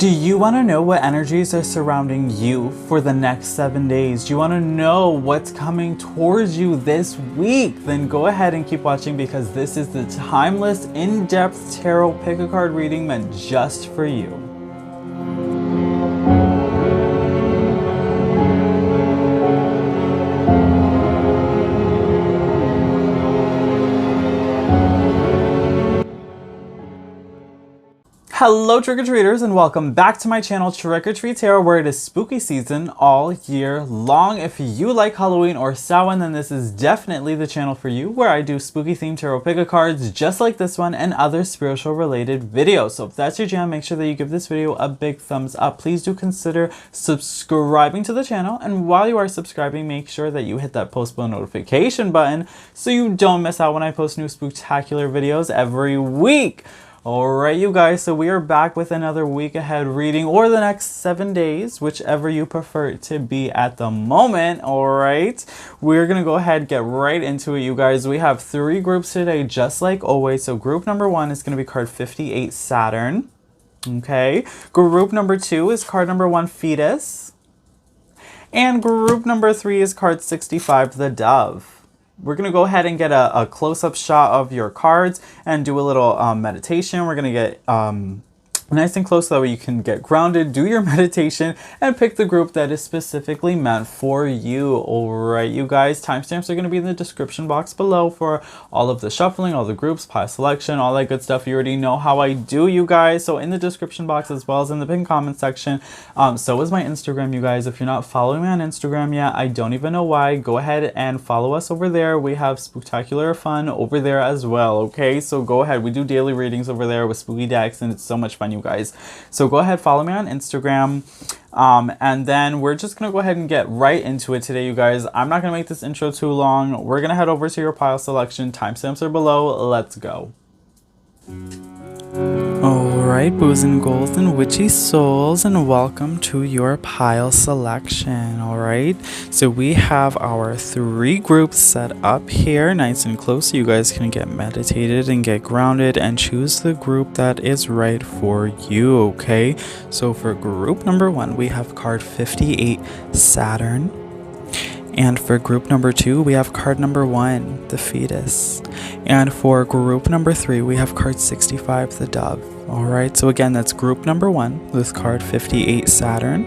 Do you want to know what energies are surrounding you for the next 7 days? Do you want to know what's coming towards you this week? Then go ahead and keep watching, because this is the timeless, in-depth tarot pick-a-card reading meant just for you. Hello trick-or-treaters, and welcome back to my channel TrickrTreatTarot, where it is spooky season all year long. If you like Halloween or Samhain, then this is definitely the channel for you, where I do spooky themed tarot pick-a-cards just like this one and other spiritual related videos. So if that's your jam, make sure that you give this video a big thumbs up. Please do consider subscribing to the channel, and while you are subscribing, make sure that you hit that post bell notification button so you don't miss out when I post new spooktacular videos every week. Alright you guys, so we are back with another week ahead reading, or the next 7 days, whichever you prefer it to be at the moment. Alright, we're gonna go ahead and get right into it, you guys. We have 3 groups today, just like always. So group number 1 is gonna be card 58, Saturn. Okay, group number 2 is card number 1, Fetus. And group number 3 is card 65, the Dove. We're going to go ahead and get a close-up shot of your cards and do a little meditation. We're going to get nice and close so that way you can get grounded, do your meditation, and pick the group that is specifically meant for you. Alright you guys, timestamps are going to be in the description box below for all of the shuffling, all the groups, pile selection, all that good stuff. You already know how I do, you guys. So in the description box, as well as in the pinned comment section, so is my Instagram, you guys. If you're not following me on Instagram yet, I don't even know why. Go ahead and follow us over there. We have spooktacular fun over there as well, okay? So go ahead. We do daily readings over there with spooky decks, and it's so much fun, you guys. So go ahead, follow me on Instagram, and then we're just gonna go ahead and get right into it today, you guys. I'm not gonna make this intro too long. We're gonna head over to your pile selection. Timestamps are below. Let's go. Alright, boos and ghouls and witchy souls, and welcome to your pile selection. Alright, so we have our 3 groups set up here, nice and close, so you guys can get meditated and get grounded and choose the group that is right for you, okay? So for group number 1, we have card 58, Saturn. And for group number 2, we have card number 1, the Fetus. And for group number 3, we have card 65, the Dove. Alright, so again, that's group number 1 with card 58, Saturn.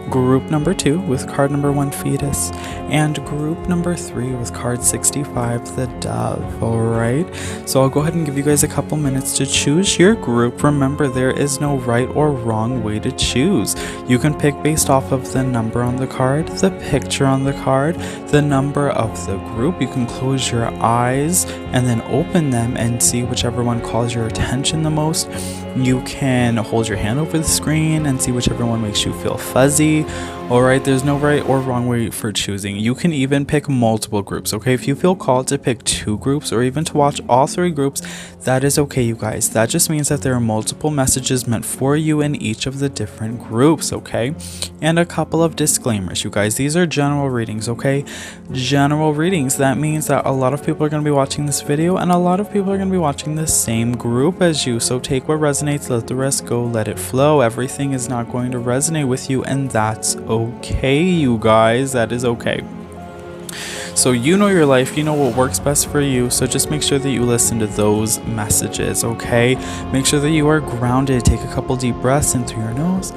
Group number 2 with card number 1, Fetus, and group number 3 with card 65, the Dove. Alright, so I'll go ahead and give you guys a couple minutes to choose your group. Remember, there is no right or wrong way to choose. You can pick based off of the number on the card, the picture on the card, the number of the group. You can close your eyes and then open them and see whichever one calls your attention the most. You can hold your hand over the screen and see whichever one makes you feel fuzzy. Alright, there's no right or wrong way for choosing. You can even pick multiple groups, okay? If you feel called to pick 2 groups or even to watch all 3 groups, that is okay, you guys. That just means that there are multiple messages meant for you in each of the different groups, okay? And a couple of disclaimers, you guys. These are general readings, okay? General readings, that means that a lot of people are going to be watching this video, and a lot of people are going to be watching the same group as you. So take what resonates, let the rest go, let it flow. Everything is not going to resonate with you, and that's okay, you guys. That is okay. So you know your life, you know what works best for you, so just make sure that you listen to those messages, okay? Make sure that you are grounded. Take a couple deep breaths in through your nose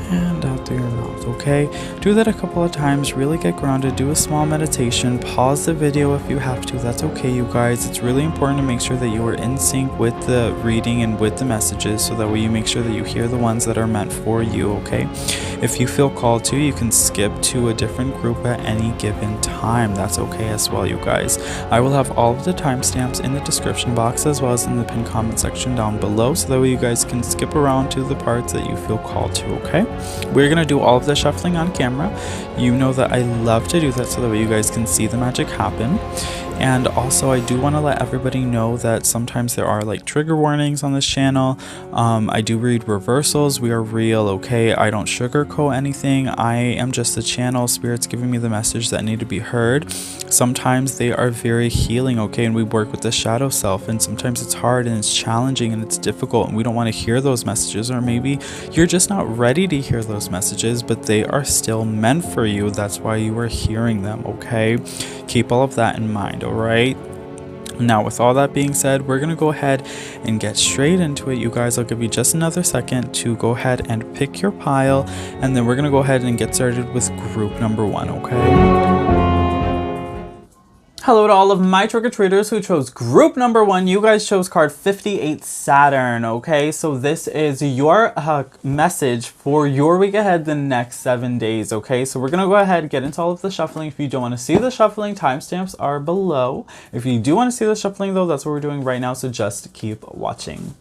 and out through your mouth, okay? Do that a couple of times. Really get grounded. Do a small meditation. Pause the video if you have to. That's okay, you guys. It's really important to make sure that you are in sync with the reading and with the messages, so that way you make sure that you hear the ones that are meant for you, okay? If you feel called to, you can skip to a different group at any given time. That's okay as well, you guys. I will have all of the timestamps in the description box, as well as in the pinned comment section down below, so that way you guys can skip around to the parts that you feel called to, okay? We're going to do all of the shuffling on camera. You know that I love to do that, so that way you guys can see the magic happen. And also, I do want to let everybody know that sometimes there are like trigger warnings on this channel. I do read reversals. We are real, okay? I don't sugarcoat anything. I am just a channel. Spirit's giving me the message that need to be heard. Sometimes they are very healing, okay? And we work with the shadow self, and sometimes it's hard and it's challenging and it's difficult, and we don't want to hear those messages, or maybe you're just not ready to hear those messages, but they are still meant for you. That's why you are hearing them, okay? Keep all of that in mind, all right? Now, with all that being said, we're going to go ahead and get straight into it, you guys. I'll give you just another second to go ahead and pick your pile, and then we're going to go ahead and get started with group number 1, okay? Hello to all of my trick-or-treaters who chose group number 1. You guys chose card 58, Saturn, okay? So this is your message for your week ahead, the next 7 days, okay? So we're going to go ahead and get into all of the shuffling. If you don't want to see the shuffling, timestamps are below. If you do want to see the shuffling, though, that's what we're doing right now, so just keep watching.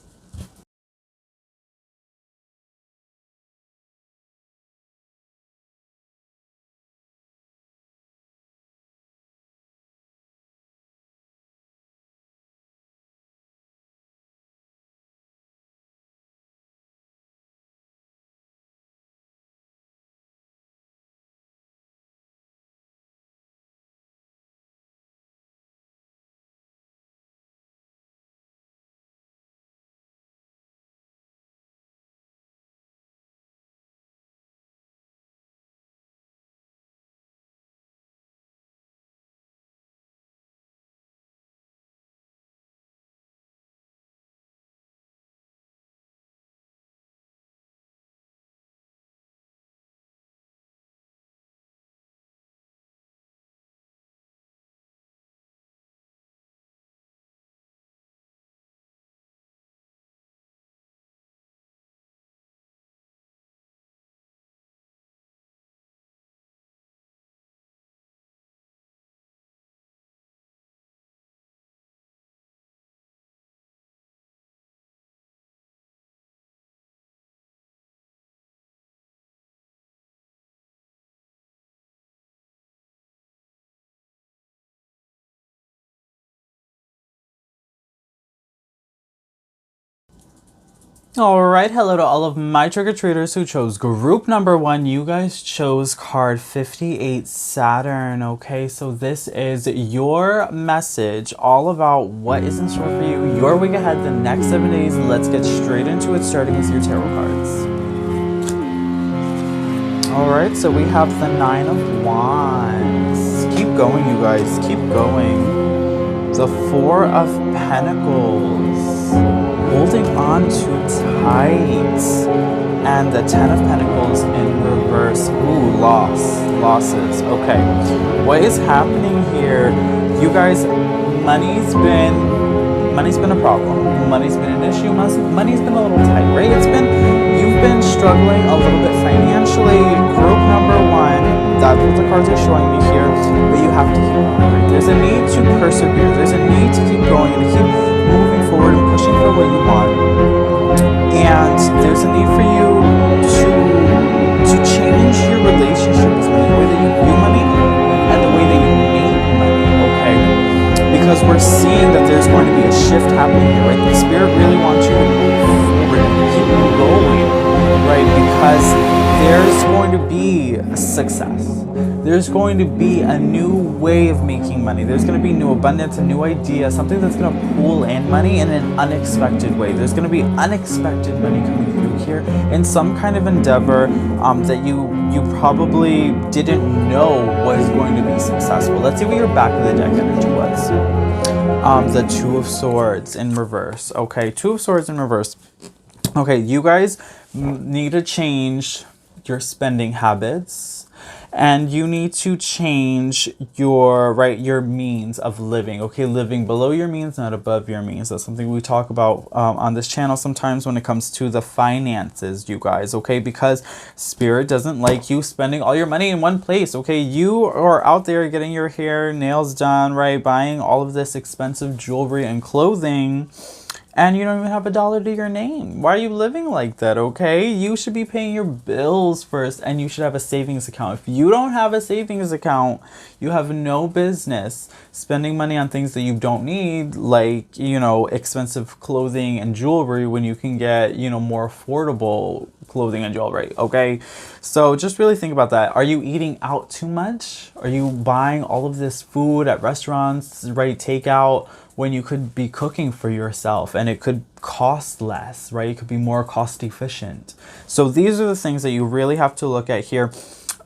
Alright, hello to all of my trick-or-treaters who chose group number 1. You guys chose card 58, Saturn, okay? So this is your message all about what is in store for you, your week ahead, the next 7 days. Let's get straight into it, starting with your tarot cards. Alright, so we have the 9 of Wands. Keep going, you guys, keep going. The 4 of Pentacles. Holding on too tight. And the 10 of Pentacles in reverse. Ooh, losses. Okay. What is happening here? You guys, money's been a problem. Money's been an issue. Money's been a little tight, right? You've been struggling a little bit financially. Group number 1, that's what the cards are showing me here. But you have to keep going. There's a need to persevere. There's a need to keep going and to keep moving forward and pushing for what you want. And there's a need for you to change your relationship with money, the way that you view money and the way that you make money, okay? Because we're seeing that there's going to be a shift happening here, right? The Spirit really wants you to move forward and keep going, right? Because there's going to be a success. There's going to be a new way of making money. There's going to be new abundance, a new idea, something that's going to pull in money in an unexpected way. There's going to be unexpected money coming through here in some kind of endeavor that you probably didn't know was going to be successful. Let's see what your back of the deck energy was. The 2 of Swords in reverse. Okay, 2 of Swords in reverse. Okay, you guys need to change your spending habits. And you need to change your means of living, okay? Living below your means, not above your means. That's something we talk about on this channel sometimes when it comes to the finances, you guys, okay? Because Spirit doesn't like you spending all your money in one place, okay? You are out there getting your hair, nails done, right? Buying all of this expensive jewelry and clothing. and you don't even have a dollar to your name. Why are you living like that, okay? You should be paying your bills first, and you should have a savings account. If you don't have a savings account, you have no business spending money on things that you don't need, like, you know, expensive clothing and jewelry when you can get, you know, more affordable clothing and jewelry, okay? So just really think about that. Are you eating out too much? Are you buying all of this food at restaurants, right? Takeout, when you could be cooking for yourself and it could cost less, right? It could be more cost efficient. So these are the things that you really have to look at here.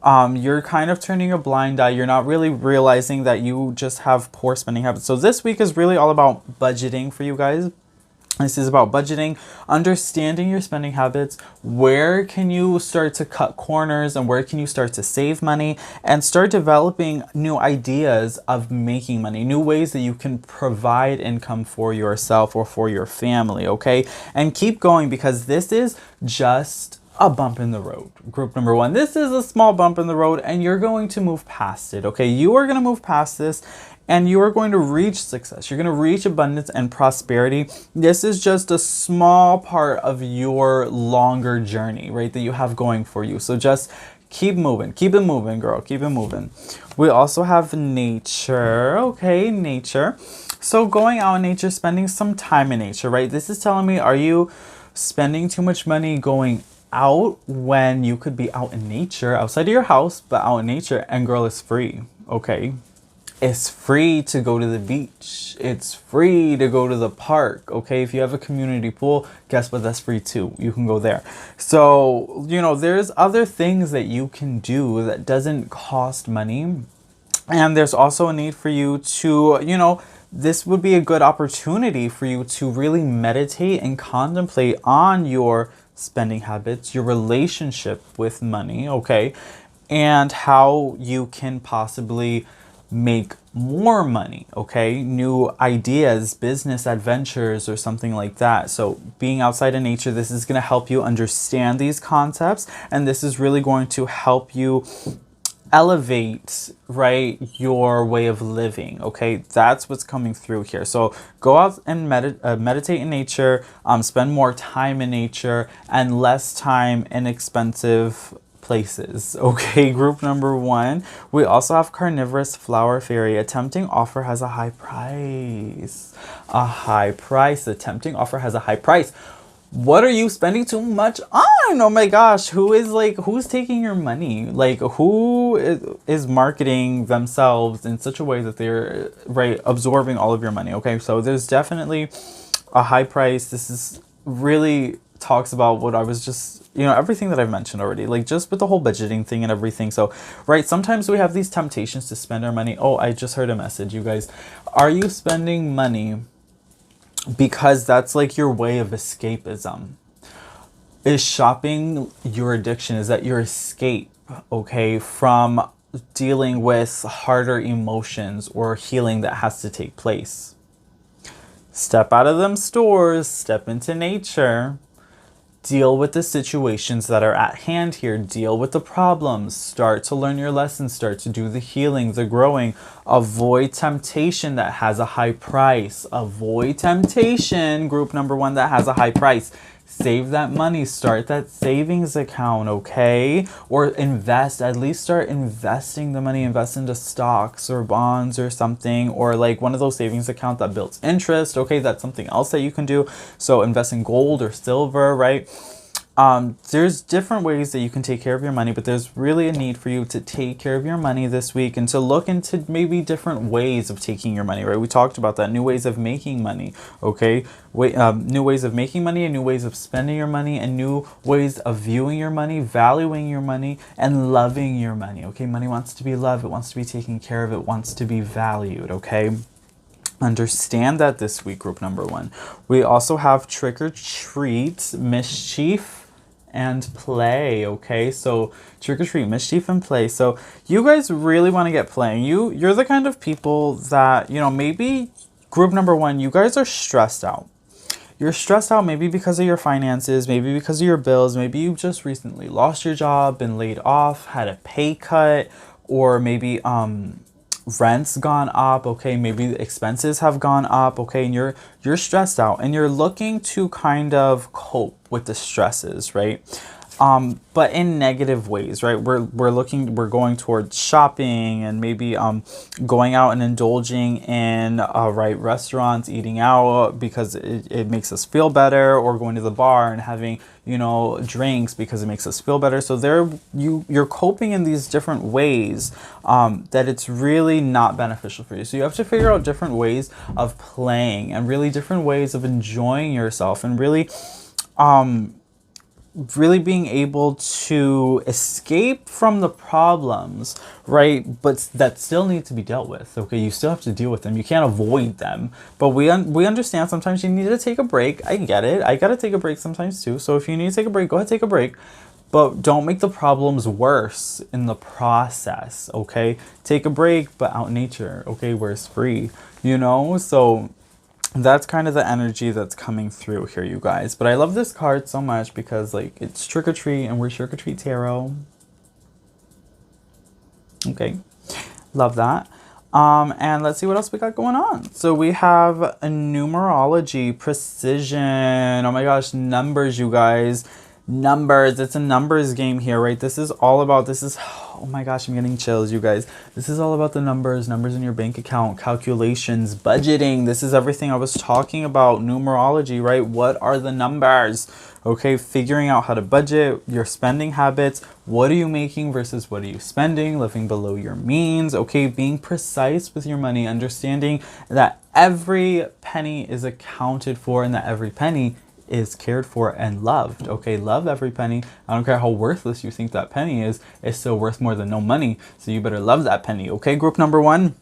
You're kind of turning a blind eye. You're not really realizing that you just have poor spending habits. So this week is really all about budgeting for you guys. This is about budgeting, understanding your spending habits. Where can you start to cut corners and where can you start to save money and start developing new ideas of making money, new ways that you can provide income for yourself or for your family, okay? And keep going, because this is just a bump in the road. Group number one, this is a small bump in the road and you're going to move past it, okay? You are going to move past this and you are going to reach success. You're going to reach abundance and prosperity. This is just a small part of your longer journey, right, that you have going for you. So just keep moving. Keep it moving, girl. Keep it moving. We also have nature, okay? Nature. So going out in nature, spending some time in nature, right? This is telling me, are you spending too much money going out when you could be out in nature, outside of your house, but out in nature, and girl, it's free, okay? It's free to go to the beach. It's free to go to the park, okay? If you have a community pool, guess what? That's free too. You can go there. So, you know, there's other things that you can do that doesn't cost money. And there's also a need for you to, you know, this would be a good opportunity for you to really meditate and contemplate on your spending habits, your relationship with money, okay? And how you can possibly make more money, okay? New ideas, business adventures, or something like that. So being outside in nature, this is going to help you understand these concepts, and this is really going to help you elevate, right, your way of living, okay? That's what's coming through here. So go out and meditate in nature, spend more time in nature and less time in expensive places, okay? Group number one, we also have carnivorous flower fairy. A tempting offer has a high price. A high price. A tempting offer has a high price. What are you spending too much on? Oh my gosh, who's taking your money? Like, who is marketing themselves in such a way that they're, right, absorbing all of your money, okay? So there's definitely a high price. This is really talks about what I was just, you know, everything that I've mentioned already, like just with the whole budgeting thing and everything. So, right, sometimes we have these temptations to spend our money. Oh, I just heard a message, you guys. Are you spending money because that's like your way of escapism? Is shopping your addiction? Is that your escape, okay, from dealing with harder emotions or healing that has to take place? Step out of them stores, step into nature. Deal with the situations that are at hand here. Deal with the problems. Start to learn your lessons. Start to do the healing, the growing. Avoid temptation that has a high price. Avoid temptation, group number one, that has a high price. Save that money. Start that savings account, okay? Or invest. At least start investing the money. Invest into stocks or bonds or something. Or like one of those savings accounts that builds interest, okay? That's something else that you can do. So invest in gold or silver, right? There's different ways that you can take care of your money, but there's really a need for you to take care of your money this week and to look into maybe different ways of taking your money, right? We talked about that, new ways of making money, okay? New ways of making money and new ways of spending your money and new ways of viewing your money, valuing your money, and loving your money, okay? Money wants to be loved, it wants to be taken care of, it wants to be valued, okay? Understand that this week, group number one. We also have trick or treat, mischief, and play, okay? So trick or treat, mischief, and play. So you guys really want to get playing. You're the kind of people that, you know, maybe group number one, you guys are stressed out. You're stressed out maybe because of your finances, maybe because of your bills, maybe you just recently lost your job, been laid off, had a pay cut, or maybe rent's gone up, okay, maybe the expenses have gone up, okay, and you're stressed out and you're looking to kind of cope with the stresses, right? But in negative ways, right? We're going towards shopping and maybe going out and indulging in right, restaurants, eating out because it makes us feel better, or going to the bar and having, you know, drinks because it makes us feel better. So you're coping in these different ways that it's really not beneficial for you. So you have to figure out different ways of playing and really different ways of enjoying yourself and really being able to escape from the problems, right? But that still need to be dealt with, okay? You still have to deal with them. You can't avoid them. But we understand sometimes you need to take a break. I get it. I got to take a break sometimes too. So if you need to take a break, go ahead, take a break. But don't make the problems worse in the process, okay? Take a break, but out in nature, okay? Where it's free, you know? So that's kind of the energy that's coming through here, you guys. But I love this card so much because, like, it's trick or treat and we're TrickrTreatTarot. Okay, love that. And let's see what else we got going on. So we have a numerology, precision. Oh my gosh, numbers, you guys. Numbers. It's a numbers game here, right? This is all about, oh my gosh, I'm getting chills, you guys. This is all about the numbers in your bank account, calculations, budgeting. This is everything I was talking about, numerology, right? What are the numbers? Okay, figuring out how to budget, your spending habits. What are you making versus what are you spending? Living below your means. Okay, being precise with your money, understanding that every penny is accounted for and that every penny is cared for and loved. Okay, love every penny. I don't care how worthless you think that penny is, it's still worth more than no money. So you better love that penny. Okay, group number one.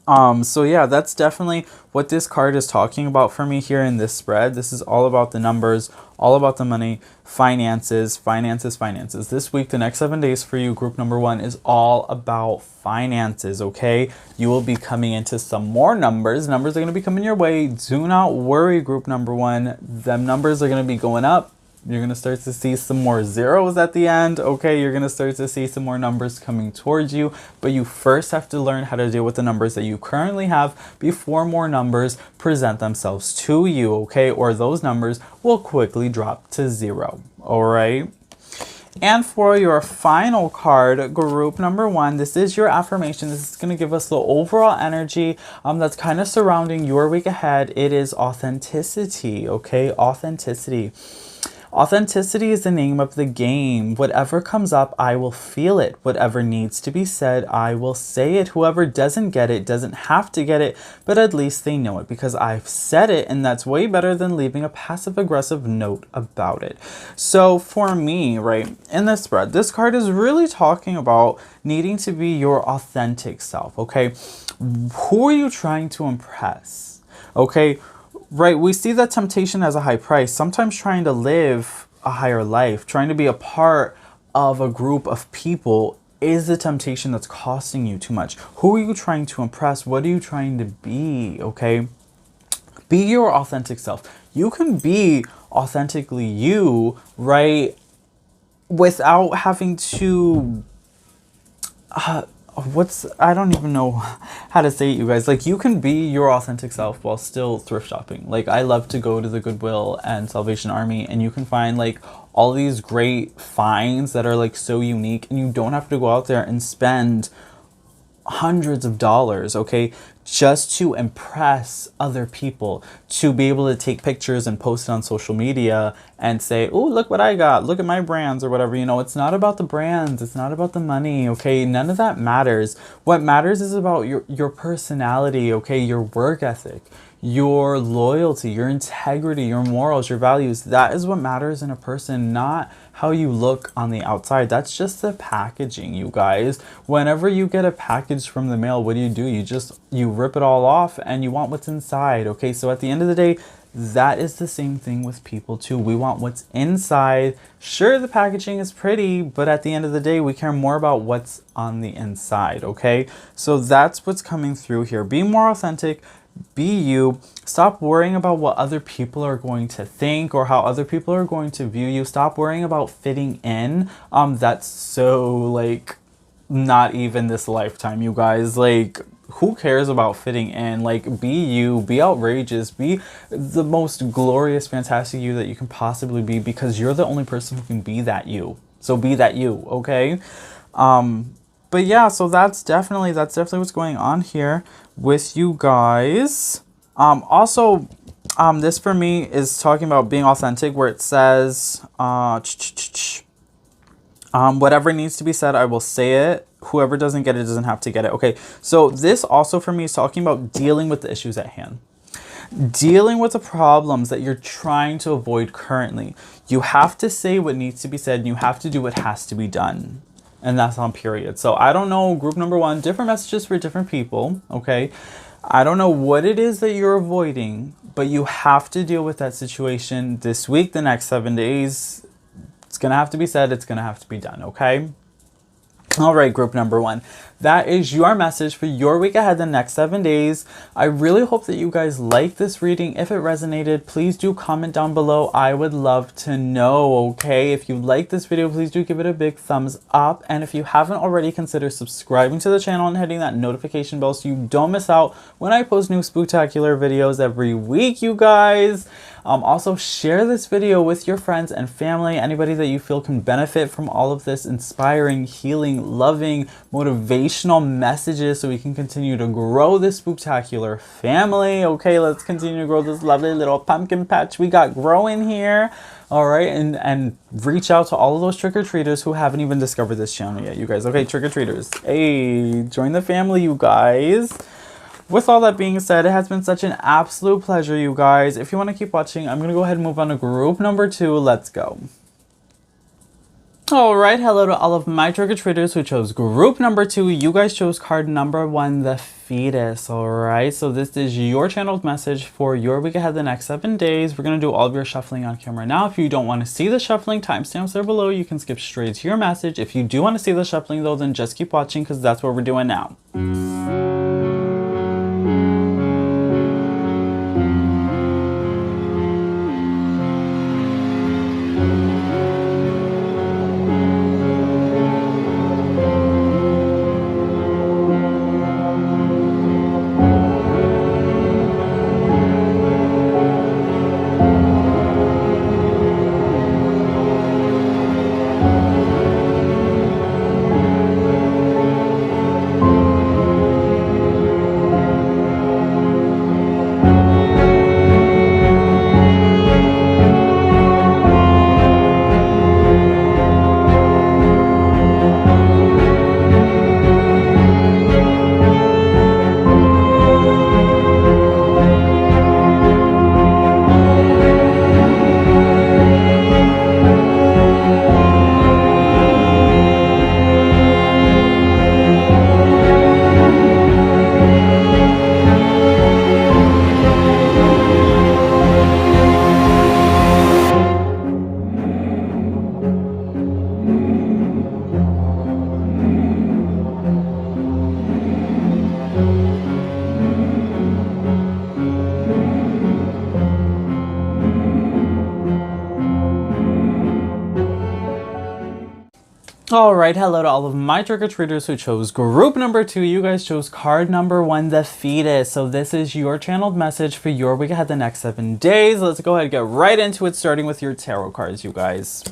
So yeah, that's definitely what this card is talking about for me here in this spread. This is all about the numbers, all about the money, finances, finances, finances. This week, the next 7 days for you, group number one, is all about finances, okay? You will be coming into some more numbers. Numbers are going to be coming your way. Do not worry, group number one. Them numbers are going to be going up. You're going to start to see some more zeros at the end, okay? You're going to start to see some more numbers coming towards you, but you first have to learn how to deal with the numbers that you currently have before more numbers present themselves to you, okay? Or those numbers will quickly drop to zero, all right? And for your final card, group number one, this is your affirmation. This is going to give us the overall energy that's kind of surrounding your week ahead. It is authenticity, okay? Authenticity. Authenticity is the name of the game. Whatever comes up, I will feel it. Whatever needs to be said, I will say it. Whoever doesn't get it doesn't have to get it, but at least they know it because I've said it, and that's way better than leaving a passive-aggressive note about it. So for me, right, in this spread, this card is really talking about needing to be your authentic self, okay? Who are you trying to impress, okay? Right, we see that temptation as a high price. Sometimes trying to live a higher life, trying to be a part of a group of people is a temptation that's costing you too much. Who are you trying to impress? What are you trying to be, okay? Be your authentic self. You can be authentically you, right, without having to... I don't even know how to say it, you guys. Like, you can be your authentic self while still thrift shopping. Like, I love to go to the Goodwill and Salvation Army, and you can find like all these great finds that are like so unique, and you don't have to go out there and spend hundreds of dollars, okay, just to impress other people, to be able to take pictures and post it on social media and say, oh, look what I got, look at my brands or whatever. You know, it's not about the brands, it's not about the money, okay? None of that matters. What matters is about your personality, okay? Your work ethic, your loyalty, your integrity, your morals, your values. That is what matters in a person, not how you look on the outside. That's just the packaging, you guys. Whenever you get a package from the mail, what do? You rip it all off and you want what's inside, okay? So at the end of the day, that is the same thing with people too. We want what's inside. Sure, the packaging is pretty, but at the end of the day, we care more about what's on the inside, okay? So that's what's coming through here. Be more authentic. Be you. Stop worrying about what other people are going to think or how other people are going to view you. Stop worrying about fitting in. That's so like not even this lifetime, you guys. Like, who cares about fitting in? Like, be you, be outrageous, be the most glorious, fantastic you that you can possibly be, because you're the only person who can be that you. So be that you, okay? But yeah, so that's definitely what's going on here with you guys. Also, this for me is talking about being authentic, where it says, whatever needs to be said, I will say it. Whoever doesn't get it doesn't have to get it. Okay, so this also for me is talking about dealing with the issues at hand. Dealing with the problems that you're trying to avoid currently. You have to say what needs to be said, and you have to do what has to be done. And that's on period. So I don't know, group number one, different messages for different people, okay? I don't know what it is that you're avoiding, but you have to deal with that situation this week, the next 7 days. It's going to have to be said. It's going to have to be done, okay? All right, group number one. That is your message for your week ahead, the next 7 days. I really hope that you guys like this reading. If it resonated, please do comment down below. I would love to know, okay? If you like this video, please do give it a big thumbs up. And if you haven't already, consider subscribing to the channel and hitting that notification bell so you don't miss out when I post new spooktacular videos every week, you guys. Also, share this video with your friends and family, anybody that you feel can benefit from all of this inspiring, healing, loving, motivational messages, so we can continue to grow this spooktacular family. Okay, let's continue to grow this lovely little pumpkin patch we got growing here. All right, and reach out to all of those trick-or-treaters who haven't even discovered this channel yet, you guys. Okay, trick-or-treaters, hey, join the family, you guys. With all that being said, it has been such an absolute pleasure, you guys. If you want to keep watching, I'm going to go ahead and move on to group number 2. Let's go. All right, hello to all of my trick-or-treaters who chose group number 2. You guys chose card number 1, the fetus. All right, so this is your channeled message for your week ahead, the next 7 days. We're going to do all of your shuffling on camera now. If you don't want to see the shuffling, timestamps are below. You can skip straight to your message. If you do want to see the shuffling, though, then just keep watching, because that's what we're doing now. All right, hello to all of my trick-or-treaters who chose group number 2. You guys chose card number 1, the fetus. So this is your channeled message for your week ahead, the next 7 days. Let's go ahead and get right into it, starting with your tarot cards, you guys.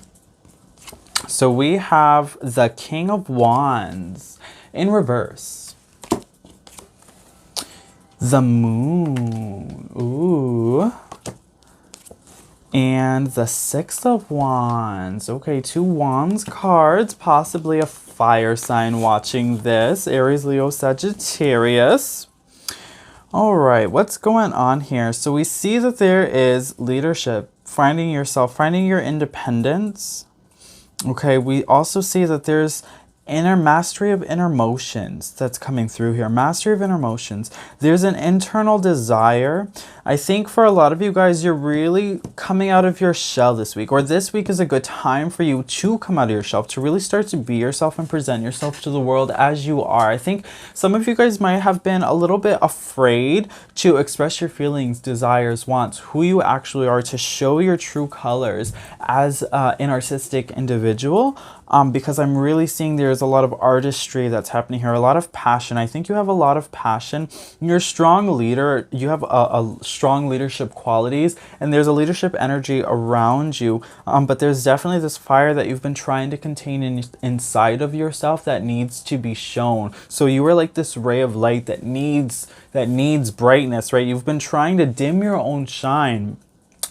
So we have the King of Wands in reverse. The Moon. Ooh. And the Six of Wands. Okay, 2 Wands cards, possibly a fire sign watching this. Aries, Leo, Sagittarius. All right, what's going on here? So we see that there is leadership, finding yourself, finding your independence. Okay, we also see that there's inner mastery of inner emotions that's coming through here. Mastery of inner emotions. There's an internal desire. I think for a lot of you guys, you're really coming out of your shell this week, or this week is a good time for you to come out of your shell, to really start to be yourself and present yourself to the world as you are. I think some of you guys might have been a little bit afraid to express your feelings, desires, wants, who you actually are, to show your true colors as an artistic individual, because I'm really seeing there's there's a lot of artistry that's happening here, a lot of passion. I think you have a lot of passion. You're a strong leader. You have a strong leadership qualities, and there's a leadership energy around you. But there's definitely this fire that you've been trying to contain inside of yourself that needs to be shown. So you are like this ray of light that needs brightness, right? You've been trying to dim your own shine.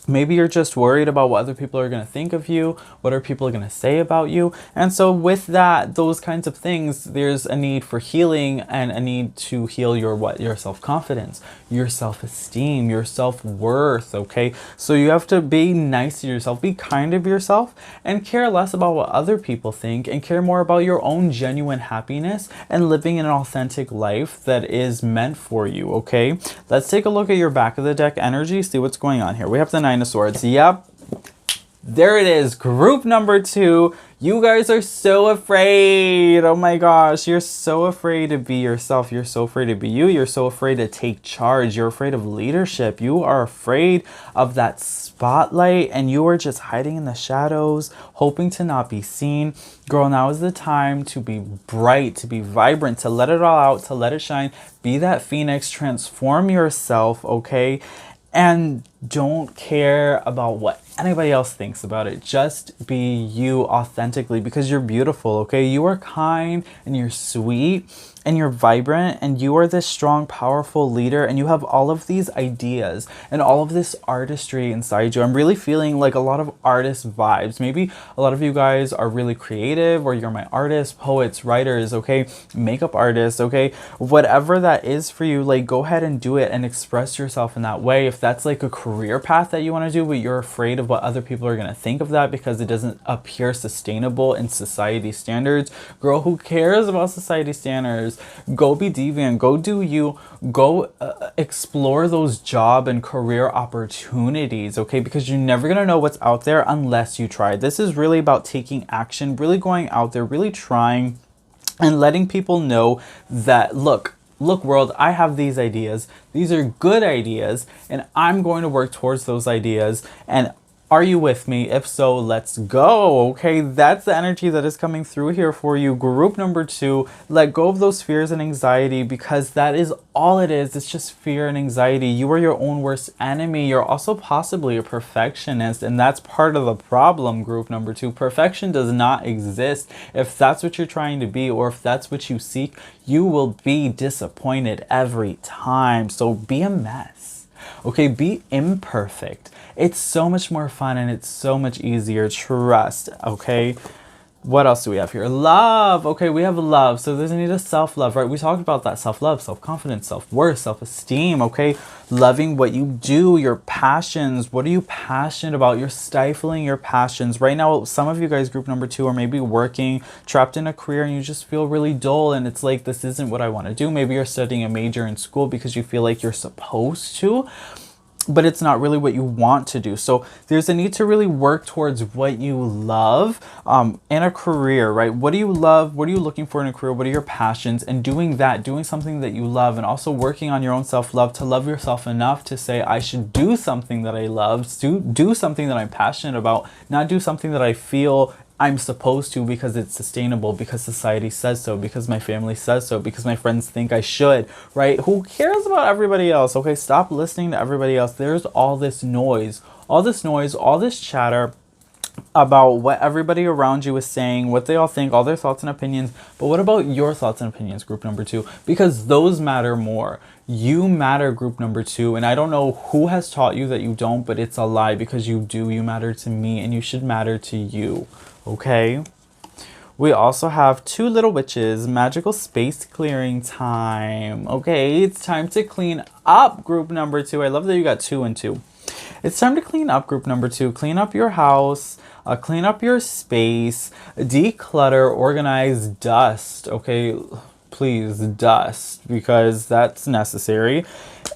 Maybe you're just worried about what other people are going to think of you, what are people going to say about you. And so with that, those kinds of things, there's a need for healing and a need to heal your self-confidence, your self-esteem, your self-worth, okay? So you have to be nice to yourself, be kind to yourself, and care less about what other people think and care more about your own genuine happiness and living an authentic life that is meant for you, okay? Let's take a look at your back of the deck energy, see what's going on here. We have the Nine of Swords. Yep. There it is. Group number 2. You guys are so afraid. Oh my gosh. You're so afraid to be yourself. You're so afraid to be you. You're so afraid to take charge. You're afraid of leadership. You are afraid of that spotlight, and you are just hiding in the shadows, hoping to not be seen. Girl, now is the time to be bright, to be vibrant, to let it all out, to let it shine. Be that phoenix. Transform yourself, okay? And don't care about what anybody else thinks about it. Just be you authentically, because you're beautiful, okay? You are kind and you're sweet and you're vibrant and you are this strong, powerful leader, and you have all of these ideas and all of this artistry inside you. I'm really feeling like a lot of artist vibes. Maybe a lot of you guys are really creative, or you're my artists, poets, writers, okay? Makeup artists, okay? Whatever that is for you, like, go ahead and do it and express yourself in that way. If that's like a career path that you want to do, but you're afraid of what other people are going to think of that because it doesn't appear sustainable in society standards, girl, who cares about society standards? Go be deviant, go do you, go explore those job and career opportunities, okay? Because you're never gonna know what's out there unless you try. This is really about taking action, really going out there, really trying, and letting people know that, look world, I have these ideas. These are good ideas, and I'm going to work towards those ideas. And are you with me? If so, let's go, okay? That's the energy that is coming through here for you. Group number 2, let go of those fears and anxiety, because that is all it is. It's just fear and anxiety. You are your own worst enemy. You're also possibly a perfectionist, and that's part of the problem, group number 2. Perfection does not exist. If that's what you're trying to be, or if that's what you seek, you will be disappointed every time. So be a mess, okay? Be imperfect. It's so much more fun and it's so much easier. Trust, okay? What else do we have here? Love. Okay, we have love. So there's a need of self-love, right? We talked about that. Self-love, self-confidence, self-worth, self-esteem, okay? Loving what you do, your passions. What are you passionate about? You're stifling your passions. Right now, some of you guys, group number 2, are maybe working, trapped in a career, and you just feel really dull, and it's like, this isn't what I want to do. Maybe you're studying a major in school because you feel like you're supposed to, but it's not really what you want to do. So there's a need to really work towards what you love in a career, right? What do you love? What are you looking for in a career? What are your passions? And doing that, doing something that you love, and also working on your own self-love to love yourself enough to say, I should do something that I love, do something that I'm passionate about, not do something that I feel I'm supposed to because it's sustainable, because society says so, because my family says so, because my friends think I should, right? Who cares about everybody else? Okay, stop listening to everybody else. There's all this noise, all this chatter about what everybody around you is saying, what they all think, all their thoughts and opinions. But what about your thoughts and opinions, group number 2? Because those matter more. You matter, group number 2. And I don't know who has taught you that you don't, but it's a lie, because you do. You matter to me, and you should matter to you. Okay? We also have 2 little witches, magical space clearing time. Okay, it's time to clean up, group number 2. I love that you got 2 and 2. It's time to clean up, group number 2. Clean up your house, clean up your space, declutter, organize, dust. Okay, please, dust, because that's necessary.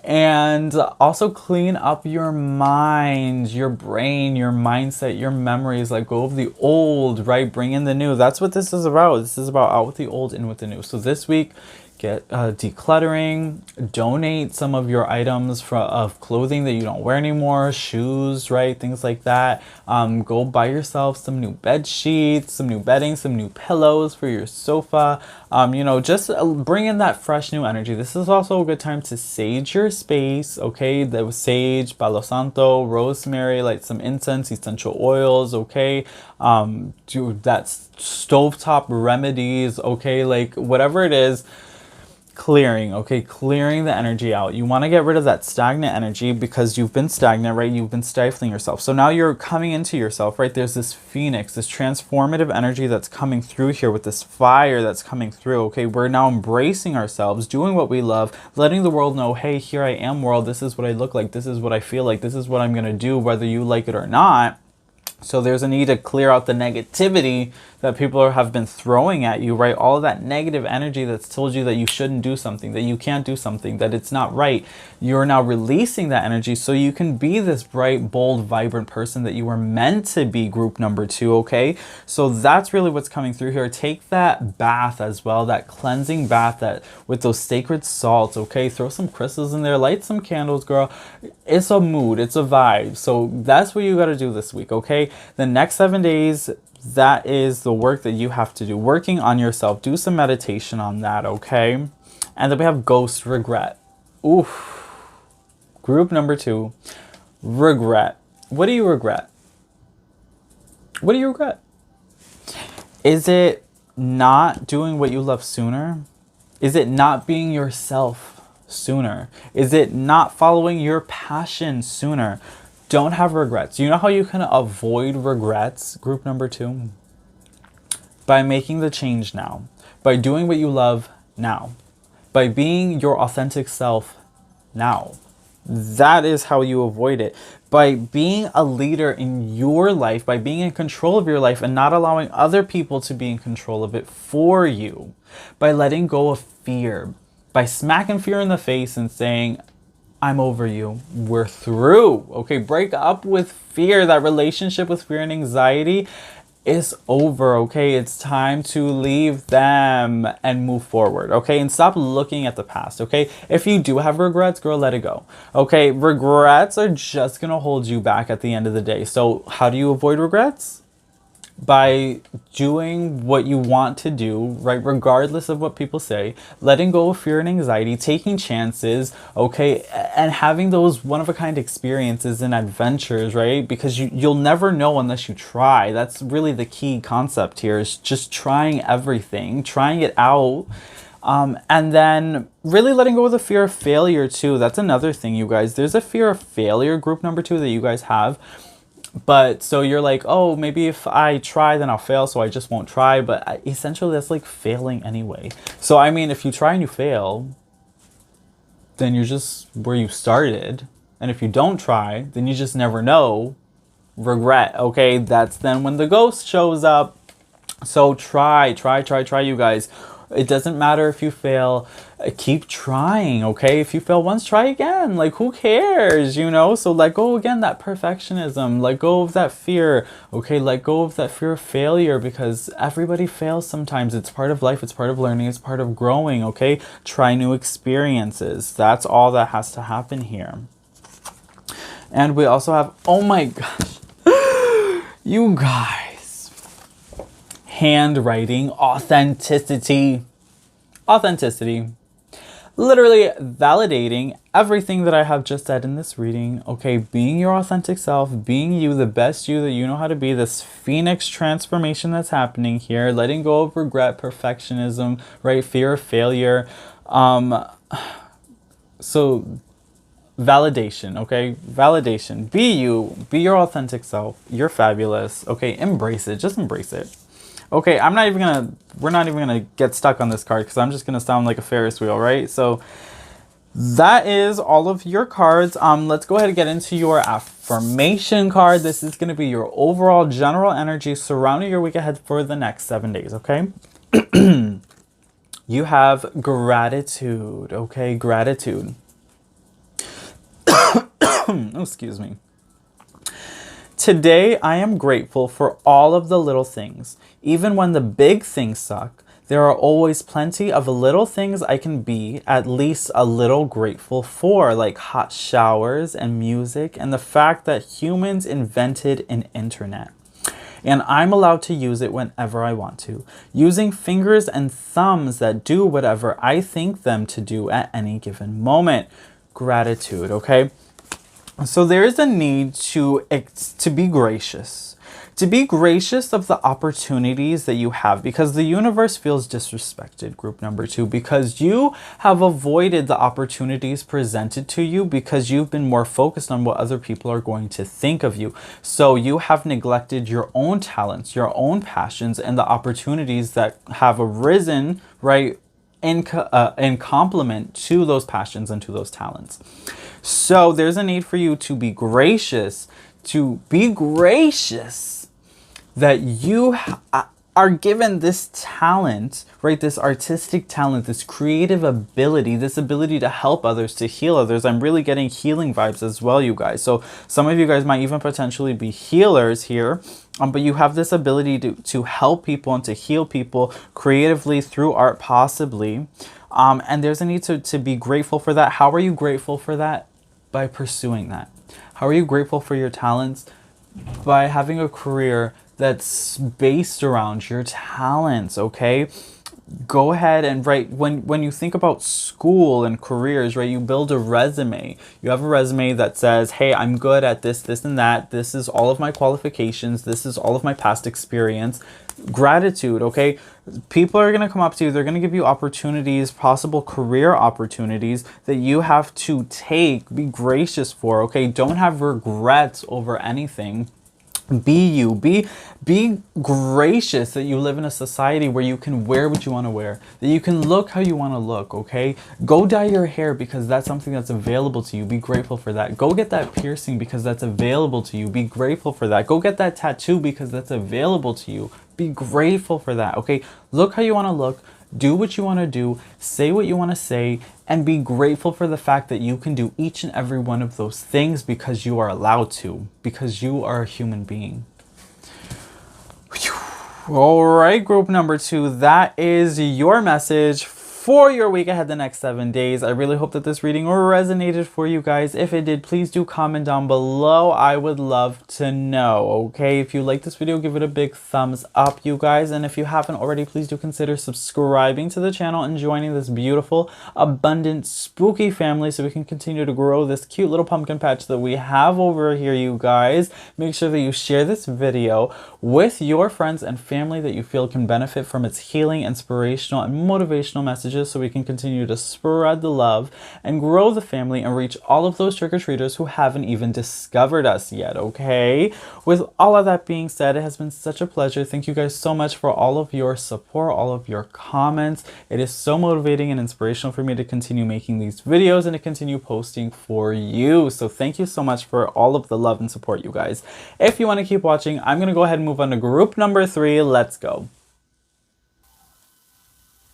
And also clean up your mind, your brain, your mindset, your memories. Let go of the old, right? Bring in the new. That's what this is about. This is about out with the old, in with the new. So this week, get decluttering, donate some of your items of clothing that you don't wear anymore, shoes, right, things like that. Go buy yourself some new bed sheets, some new bedding, some new pillows for your sofa. You know, just bring in that fresh new energy. This is also a good time to sage your space, okay? That was sage, palo santo, rosemary, like some incense, essential oils, okay? Do that stovetop remedies, okay? Like whatever it is, clearing, okay? Clearing the energy out. You want to get rid of that stagnant energy because you've been stagnant, right? You've been stifling yourself. So now you're coming into yourself, right? There's this phoenix, this transformative energy that's coming through here with this fire that's coming through, okay? We're now embracing ourselves, doing what we love, letting the world know, hey, here I am, world. This is what I look like. This is what I feel like. This is what I'm going to do, whether you like it or not. So there's a need to clear out the negativity that people have been throwing at you, right? All of that negative energy that's told you that you shouldn't do something, that you can't do something, that it's not right. You're now releasing that energy so you can be this bright, bold, vibrant person that you were meant to be, group number 2, okay? So that's really what's coming through here. Take that bath as well, that cleansing bath that with those sacred salts, okay? Throw some crystals in there, light some candles, girl. It's a mood, it's a vibe. So that's what you got to do this week, okay? The next 7 days, that is the work that you have to do. Working on yourself. Do some meditation on that, okay? And then we have ghost regret. Oof. Group number 2, regret. What do you regret? What do you regret? Is it not doing what you love sooner? Is it not being yourself sooner? Is it not following your passion sooner? Don't have regrets. You know how you can avoid regrets, group number 2? By making the change now. By doing what you love now. By being your authentic self now. That is how you avoid it. By being a leader in your life, by being in control of your life and not allowing other people to be in control of it for you. By letting go of fear. By smacking fear in the face and saying, I'm over you. We're through. Okay, break up with fear. That relationship with fear and anxiety is over, okay? It's time to leave them and move forward, okay? And stop looking at the past, okay? If you do have regrets, girl, let it go, okay? Regrets are just gonna hold you back at the end of the day. So how do you avoid regrets? By doing what you want to do, right, regardless of what people say, letting go of fear and anxiety, taking chances, okay, and having those one-of-a-kind experiences and adventures, right, because you'll never know unless you try. That's really the key concept here, is just trying everything, trying it out, and then really letting go of the fear of failure too. That's another thing, you guys. There's a fear of failure, group number 2, that you guys have. But so you're like, oh, maybe if I try, then I'll fail, so I just won't try. But essentially, that's like failing anyway. So, I mean, if you try and you fail, then you're just where you started. And if you don't try, then you just never know. Regret, okay? That's then when the ghost shows up. So try, you guys. It doesn't matter if you fail. Keep trying, okay? If you fail once, try again. Like, who cares, you know? So let go again, that perfectionism. Let go of that fear, okay? Let go of that fear of failure, because everybody fails sometimes. It's part of life. It's part of learning. It's part of growing, okay? Try new experiences. That's all that has to happen here. And we also have, oh my gosh, you guys. Handwriting, authenticity. Literally validating everything that I have just said in this reading, okay? Being your authentic self, being you, the best you that you know how to be, this phoenix transformation that's happening here, letting go of regret, perfectionism, right? Fear of failure. So validation, okay? Validation. Be you, be your authentic self. You're fabulous, okay? Embrace it, just embrace it. Okay, we're not even gonna get stuck on this card because I'm just gonna sound like a Ferris wheel, right? So that is all of your cards. Let's go ahead and get into your affirmation card. This is gonna be your overall general energy surrounding your week ahead for the next 7 days, okay? You have gratitude, okay? Gratitude. Oh, excuse me. Today, I am grateful for all of the little things. Even when the big things suck, There are always plenty of little things I can be at least a little grateful for, like hot showers and music and the fact that humans invented an internet. And I'm allowed to use it whenever I want to, using fingers and thumbs that do whatever I think them to do at any given moment. Gratitude, okay? So there is a need to be gracious. To be gracious of the opportunities that you have, because the universe feels disrespected, group number 2, because you have avoided the opportunities presented to you because you've been more focused on what other people are going to think of you. So you have neglected your own talents, your own passions, and the opportunities that have arisen, right, in complement to those passions and to those talents. So there's a need for you to be gracious, that you are given this talent, right? This artistic talent, this creative ability, this ability to help others, to heal others. I'm really getting healing vibes as well, you guys. So some of you guys might even potentially be healers here, but you have this ability to help people and to heal people creatively through art, possibly. And there's a need to be grateful for that. How are you grateful for that? By pursuing that. How are you grateful for your talents? By having a career that's based around your talents, okay? Go ahead and write, when you think about school and careers, right, you build a resume. You have a resume that says, hey, I'm good at this, this, and that. This is all of my qualifications. This is all of my past experience. Gratitude, okay? People are going to come up to you. They're going to give you opportunities, possible career opportunities that you have to take. Be gracious for, okay? Don't have regrets over anything. Be you. Be gracious that you live in a society where you can wear what you want to wear, that you can look how you want to look, okay? Go dye your hair because that's something that's available to you. Be grateful for that. Go get that piercing because that's available to you. Be grateful for that. Go get that tattoo because that's available to you. Be grateful for that, okay? Look how you want to look. Do what you want to do, say what you want to say, and be grateful for the fact that you can do each and every one of those things because you are allowed to, because you are a human being. All right, group number 2, that is your message for your week ahead, the next 7 days. I really hope that this reading resonated for you guys. If it did, please do comment down below. I would love to know, okay? If you like this video, give it a big thumbs up, you guys. And if you haven't already, please do consider subscribing to the channel and joining this beautiful, abundant, spooky family so we can continue to grow this cute little pumpkin patch that we have over here, you guys. Make sure that you share this video with your friends and family that you feel can benefit from its healing, inspirational, and motivational messages, so we can continue to spread the love and grow the family and reach all of those trick-or-treaters who haven't even discovered us yet, okay? With all of that being said, it has been such a pleasure. Thank you guys so much for all of your support, all of your comments. It is so motivating and inspirational for me to continue making these videos and to continue posting for you. So thank you so much for all of the love and support, you guys. If you want to keep watching, I'm going to go ahead and move on to group number 3. Let's go.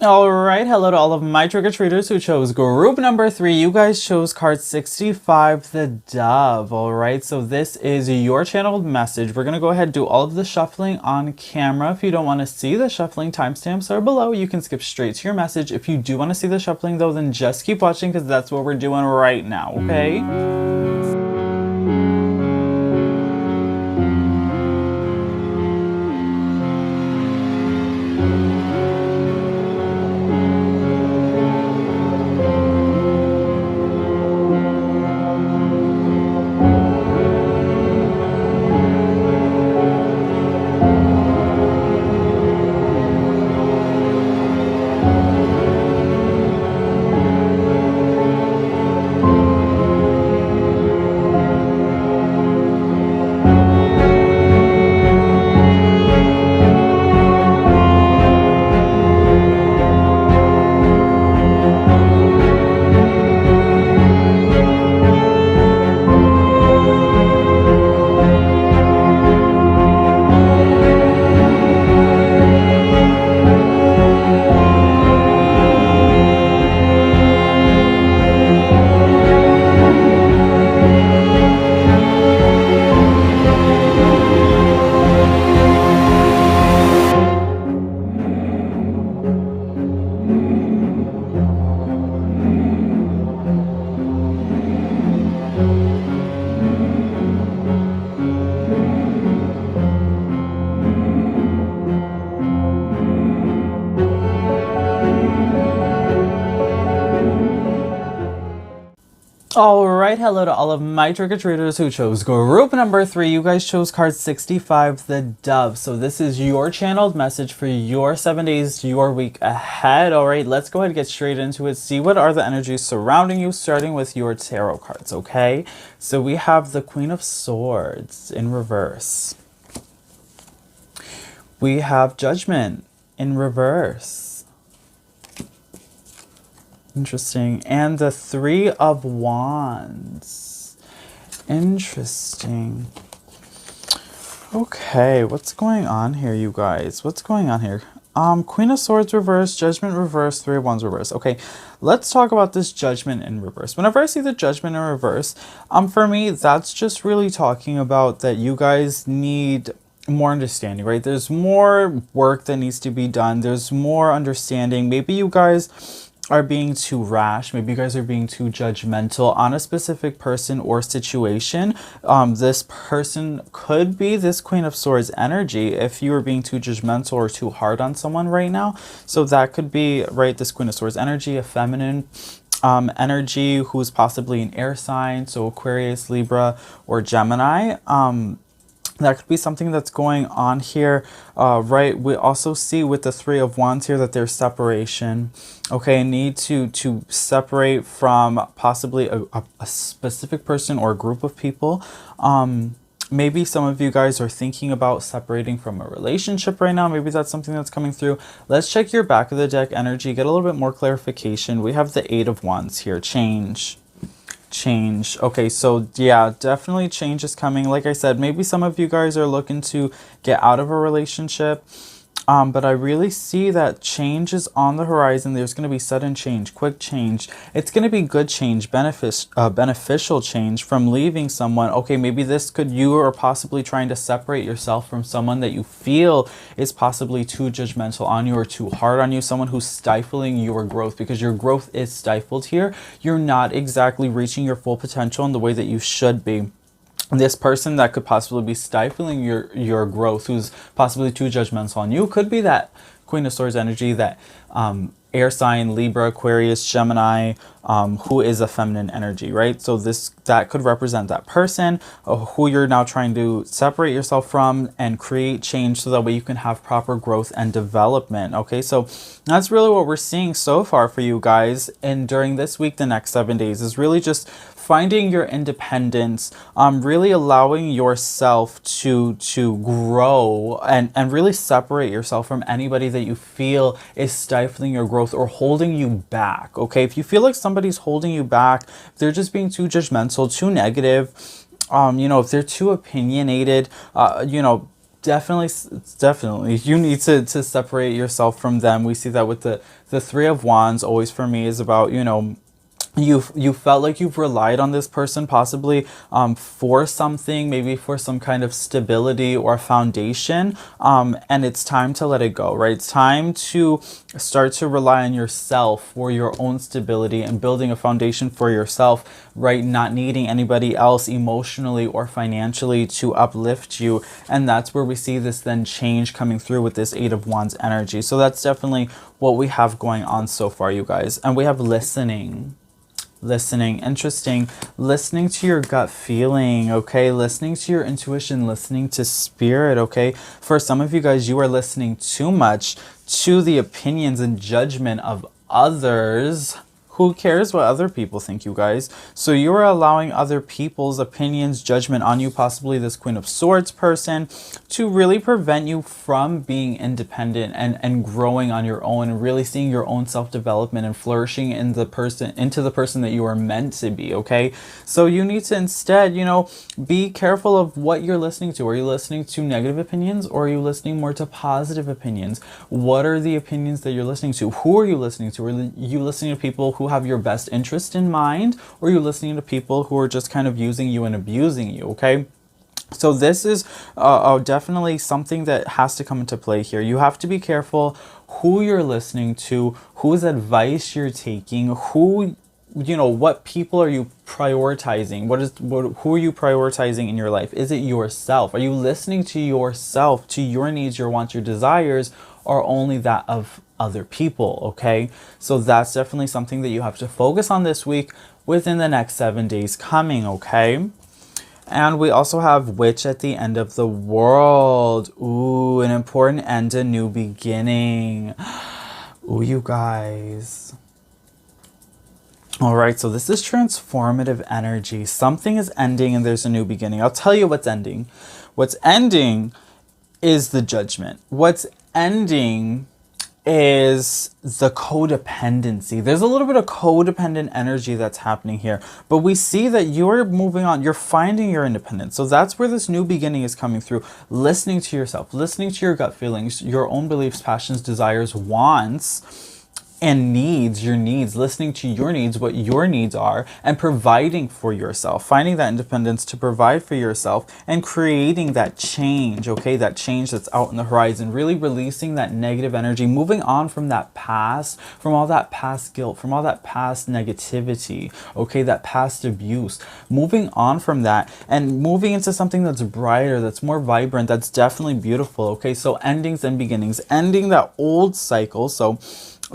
Alright, hello to all of my trick-or-treaters who chose group number 3. You guys chose card 65, the Dove. Alright, so this is your channeled message. We're going to go ahead and do all of the shuffling on camera. If you don't want to see the shuffling, timestamps are below. You can skip straight to your message. If you do want to see the shuffling though, then just keep watching because that's what we're doing right now, okay? Alright, hello to all of my trick-or-treaters who chose group number 3. You guys chose card 65, the Dove. So this is your channeled message for your 7 days, your week ahead. Alright, let's go ahead and get straight into it. See what are the energies surrounding you, starting with your tarot cards, okay? So we have the Queen of Swords in reverse. We have Judgment in reverse. Interesting. And the Three of Wands. Interesting. Okay, what's going on here, you guys? What's going on here? Queen of Swords reverse, Judgment reverse, Three of Wands reverse. Okay, let's talk about this Judgment in reverse. Whenever I see the Judgment in reverse, for me, that's just really talking about that you guys need more understanding, right? There's more work that needs to be done. There's more understanding. Maybe you guys are being too rash. Maybe you guys are being too judgmental on a specific person or situation. This person could be this Queen of Swords energy if you are being too judgmental or too hard on someone right now. So that could be, right, this Queen of Swords energy, a feminine energy who's possibly an air sign, so Aquarius, Libra, or Gemini. That could be something that's going on here, right? We also see with the Three of Wands here that there's separation. Okay, need to separate from possibly a specific person or a group of people. Maybe some of you guys are thinking about separating from a relationship right now. Maybe that's something that's coming through. Let's check your back of the deck energy, get a little bit more clarification. We have the Eight of Wands here, change. Okay, so yeah, definitely change is coming. Like I said, maybe some of you guys are looking to get out of a relationship, but I really see that change is on the horizon. There's going to be sudden change, quick change. It's going to be good change, beneficial change from leaving someone. Okay, maybe you are possibly trying to separate yourself from someone that you feel is possibly too judgmental on you or too hard on you, someone who's stifling your growth, because your growth is stifled here. You're not exactly reaching your full potential in the way that you should be. This person that could possibly be stifling your growth, who's possibly too judgmental on you, could be that Queen of Swords energy, that air sign, Libra, Aquarius, Gemini, who is a feminine energy, right? So that could represent that person who you're now trying to separate yourself from and create change so that way you can have proper growth and development. Okay, so that's really what we're seeing so far for you guys. And during this week, the next 7 days is really just finding your independence, really allowing yourself to grow and really separate yourself from anybody that you feel is stifling your growth or holding you back. Okay, if you feel like somebody's holding you back, if they're just being too judgmental, too negative, you know, if they're too opinionated, you know, definitely you need to separate yourself from them. We see that with the Three of Wands always for me is about, you know, you felt like you've relied on this person possibly for something, maybe for some kind of stability or foundation, and it's time to let it go, right? It's time to start to rely on yourself for your own stability and building a foundation for yourself, right? Not needing anybody else emotionally or financially to uplift you. And that's where we see this then change coming through with this Eight of Wands energy. So that's definitely what we have going on so far, you guys. And we have listening, interesting. Listening to your gut feeling, okay? Listening to your intuition, listening to spirit, okay? For some of you guys, you are listening too much to the opinions and judgment of others. Who cares what other people think, you guys? So you are allowing other people's opinions, judgment on you, possibly this Queen of Swords person, to really prevent you from being independent and growing on your own and really seeing your own self-development and flourishing into the person that you are meant to be, okay? So you need to instead, you know, be careful of what you're listening to. Are you listening to negative opinions or are you listening more to positive opinions? What are the opinions that you're listening to? Who are you listening to? Are you listening to people who have your best interest in mind, or are you listening to people who are just kind of using you and abusing you? Okay, so this is definitely something that has to come into play here. You have to be careful who you're listening to, whose advice you're taking, who, you know, what people are you prioritizing? Who are you prioritizing in your life? Is it yourself? Are you listening to yourself, to your needs, your wants, your desires, or only that of other people? Okay, so that's definitely something that you have to focus on this week. within the next 7 days coming, okay? And we also have Witch at the end of the world. Ooh, an important end, a new beginning. Ooh, you guys. All right, so this is transformative energy. Something is ending and there's a new beginning. I'll tell you what's ending. What's ending is the Judgment. What's ending is the codependency. There's a little bit of codependent energy that's happening here, but we see that you're moving on. You're finding your independence. So that's where this new beginning is coming through. Listening to yourself, listening to your gut feelings, your own beliefs, passions, desires, wants, and needs, your needs, listening to your needs, what your needs are, and providing for yourself, finding that independence to provide for yourself and creating that change, okay, that change that's out in the horizon, really releasing that negative energy, moving on from that past, from all that past guilt, from all that past negativity, okay, that past abuse, moving on from that and moving into something that's brighter, that's more vibrant, that's definitely beautiful, okay? So endings and beginnings, ending that old cycle. So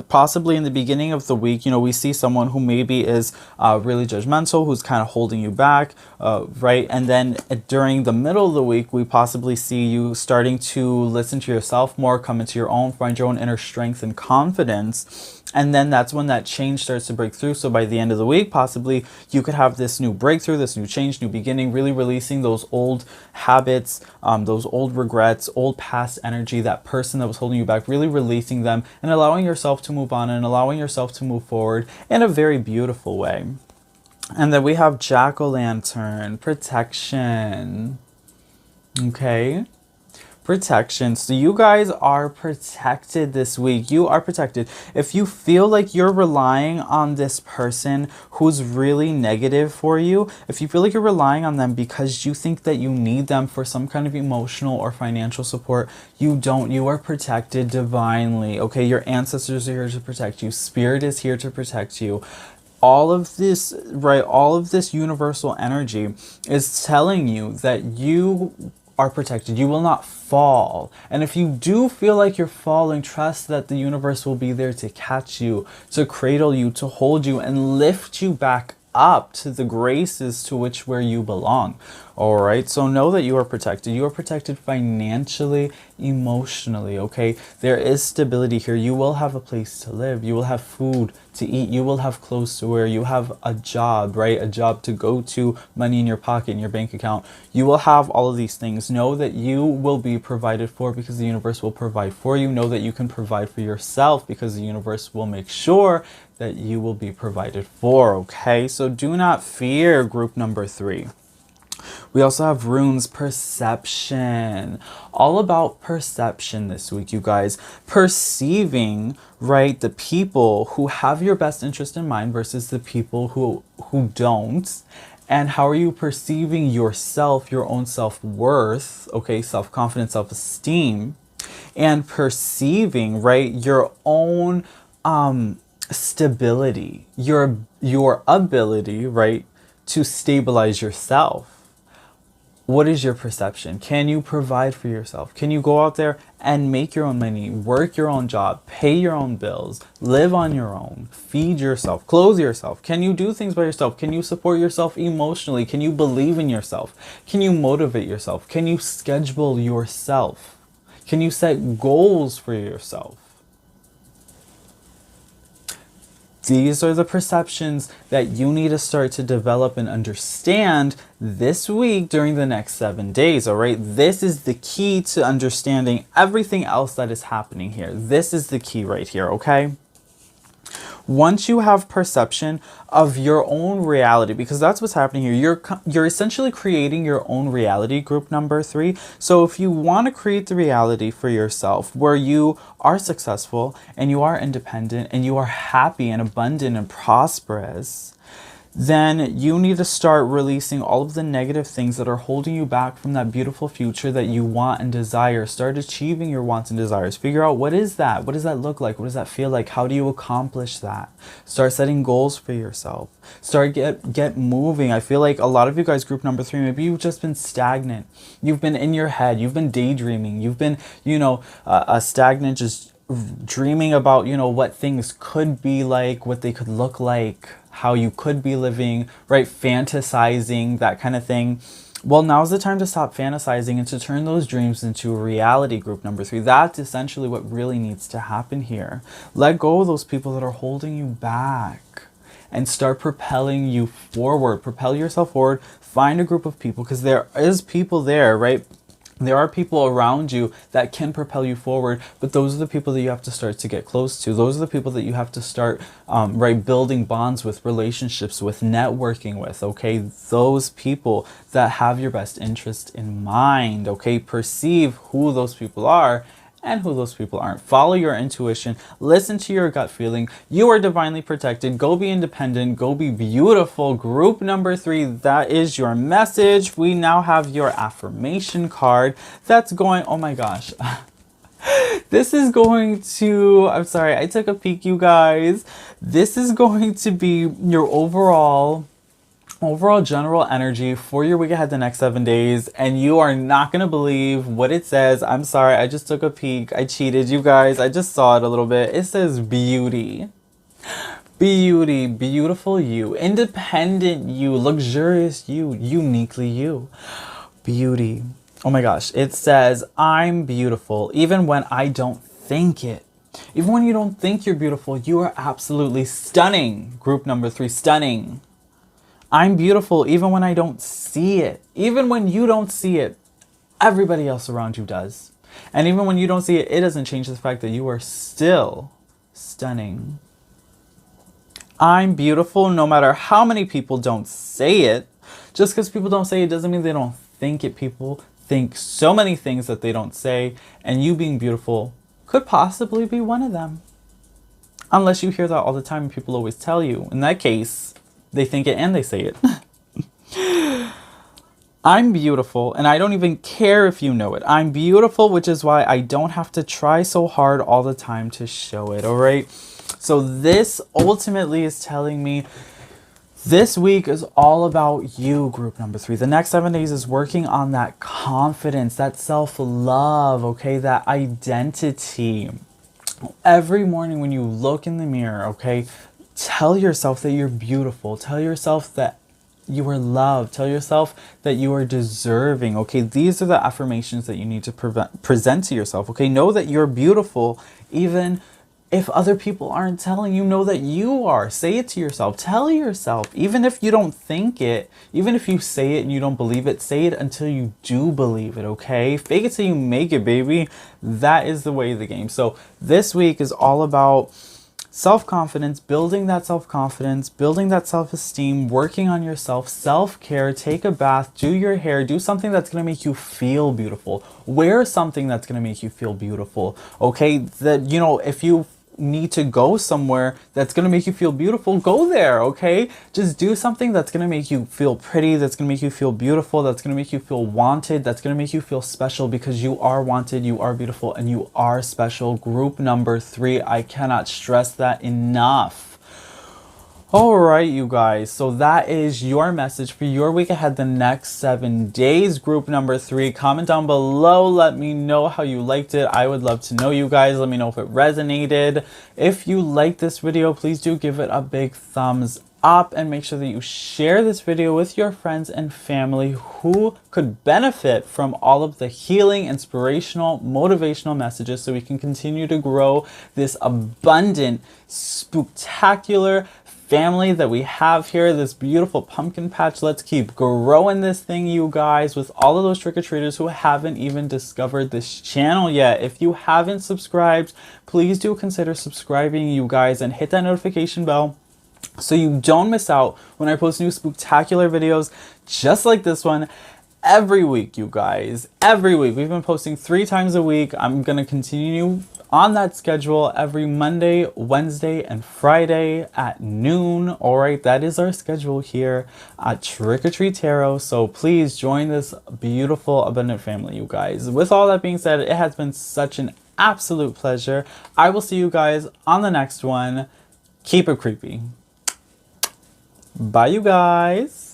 possibly in the beginning of the week, you know, we see someone who maybe is really judgmental, who's kind of holding you back, right? And then during the middle of the week, we possibly see you starting to listen to yourself more, come into your own, find your own inner strength and confidence. And then that's when that change starts to break through. So by the end of the week, possibly you could have this new breakthrough, this new change, new beginning, really releasing those old habits, those old regrets, old past energy, that person that was holding you back, really releasing them and allowing yourself to move on and allowing yourself to move forward in a very beautiful way. And then we have Jack-o'-lantern, protection. Okay. Protection. So you guys are protected this week. You are protected. If you feel like you're relying on this person who's really negative for you, if you feel like you're relying on them because you think that you need them for some kind of emotional or financial support, you don't. You are protected divinely. Okay, your ancestors are here to protect you. Spirit is here to protect you. All of this, right, all of this universal energy is telling you that you are protected. You will not fall. And if you do feel like you're falling, trust that the universe will be there to catch you, to cradle you, to hold you, and lift you back up to the graces to which where you belong. All right, so know that you are protected. You are protected financially, emotionally, okay? There is stability here. You will have a place to live. You will have food to eat. You will have clothes to wear. You have a job, right? A job to go to, money in your pocket, in your bank account. You will have all of these things. Know that you will be provided for because the universe will provide for you. Know that you can provide for yourself because the universe will make sure that you will be provided for, okay? So do not fear, group number 3. We also have runes, perception. All about perception this week, you guys. Perceiving, right, the people who have your best interest in mind versus the people who don't. And how are you perceiving yourself, your own self-worth, okay, self-confidence, self-esteem, and perceiving, right, your own stability, your ability, right, to stabilize yourself. What is your perception? Can you provide for yourself? Can you go out there and make your own money, work your own job, pay your own bills, live on your own, feed yourself, clothe yourself? Can you do things by yourself? Can you support yourself emotionally? Can you believe in yourself? Can you motivate yourself? Can you schedule yourself? Can you set goals for yourself? These are the perceptions that you need to start to develop and understand this week during the next 7 days, all right? This is the key to understanding everything else that is happening here. This is the key right here, okay? Once you have perception of your own reality, because that's what's happening here, you're essentially creating your own reality, group number 3. So if you want to create the reality for yourself where you are successful and you are independent and you are happy and abundant and prosperous, then you need to start releasing all of the negative things that are holding you back from that beautiful future that you want and desire. Start achieving your wants and desires. Figure out, what is that? What does that look like? What does that feel like? How do you accomplish that? Start setting goals for yourself. Start get moving. I feel like a lot of you guys, group number 3, maybe you've just been stagnant. You've been in your head. You've been daydreaming. You've been, stagnant, just dreaming about, you know, what things could be like, what they could look like, how you could be living, right? Fantasizing, that kind of thing. Well, now's the time to stop fantasizing and to turn those dreams into reality, group number 3. That's essentially what really needs to happen here. Let go of those people that are holding you back and start propelling you forward. Propel yourself forward. Find a group of people, because there is people there, right? There are people around you that can propel you forward, but those are the people that you have to start to get close to. Those are the people that you have to start, right, building bonds with, relationships with, networking with, okay? Those people that have your best interest in mind, okay? Perceive who those people are and who those people aren't. Follow your intuition. Listen to your gut feeling. You are divinely protected. Go be independent. Go be beautiful. Group number 3, that is your message. We now have your affirmation card that's going, oh my gosh. This is going to, I'm sorry, I took a peek, you guys. This is going to be your overall general energy for your week ahead, the next 7 days, and you are not gonna believe what it says. I'm sorry, I just took a peek. I cheated, you guys. I just saw it a little bit. It says beauty. Beauty, beautiful you, independent you, luxurious you, uniquely you. Beauty. Oh my gosh, it says, I'm beautiful, even when I don't think it. Even when you don't think you're beautiful, you are absolutely stunning. Group number 3, stunning. I'm beautiful even when I don't see it. Even when you don't see it, everybody else around you does. And even when you don't see it, it doesn't change the fact that you are still stunning. I'm beautiful no matter how many people don't say it. Just because people don't say it doesn't mean they don't think it. People think so many things that they don't say, and you being beautiful could possibly be one of them. Unless you hear that all the time and people always tell you. In that case, they think it and they say it. I'm beautiful, and I don't even care if you know it. I'm beautiful, which is why I don't have to try so hard all the time to show it, all right? So this ultimately is telling me this week is all about you, group number 3. The next 7 days is working on that confidence, that self-love, okay? That identity. Every morning when you look in the mirror, okay? Tell yourself that you're beautiful. Tell yourself that you are loved. Tell yourself that you are deserving. Okay, these are the affirmations that you need to present to yourself. Okay, know that you're beautiful even if other people aren't telling you. Know that you are. Say it to yourself. Tell yourself. Even if you don't think it, even if you say it and you don't believe it, say it until you do believe it, okay? Fake it till you make it, baby. That is the way of the game. So this week is all about self-confidence, building that self-confidence, building that self-esteem, working on yourself, self-care, take a bath, do your hair, do something that's going to make you feel beautiful. Wear something that's going to make you feel beautiful. Okay, that, you know, if you need to go somewhere that's going to make you feel beautiful, go there, okay? Just do something that's going to make you feel pretty, that's going to make you feel beautiful, that's going to make you feel wanted, that's going to make you feel special, because you are wanted, you are beautiful, and you are special. Group number 3, I cannot stress that enough. All right, you guys, so that is your message for your week ahead, the next 7 days. Group number 3, comment down below. Let me know how you liked it. I would love to know, you guys. Let me know if it resonated. If you liked this video, please do give it a big thumbs up, and make sure that you share this video with your friends and family who could benefit from all of the healing, inspirational, motivational messages, so we can continue to grow this abundant, spooktacular family that we have here, this beautiful pumpkin patch. Let's keep growing this thing, you guys, with all of those trick-or-treaters who haven't even discovered this channel yet. If you haven't subscribed, please do consider subscribing, you guys, and hit that notification bell so you don't miss out when I post new spooktacular videos just like this one every week, you guys. Every week. We've been posting 3 times a week. I'm gonna continue on that schedule every Monday, Wednesday, and Friday at noon. All right, that is our schedule here at Trick or Treat Tarot. So please join this beautiful, abundant family, you guys. With all that being said, it has been such an absolute pleasure. I will see you guys on the next one. Keep it creepy. Bye, you guys.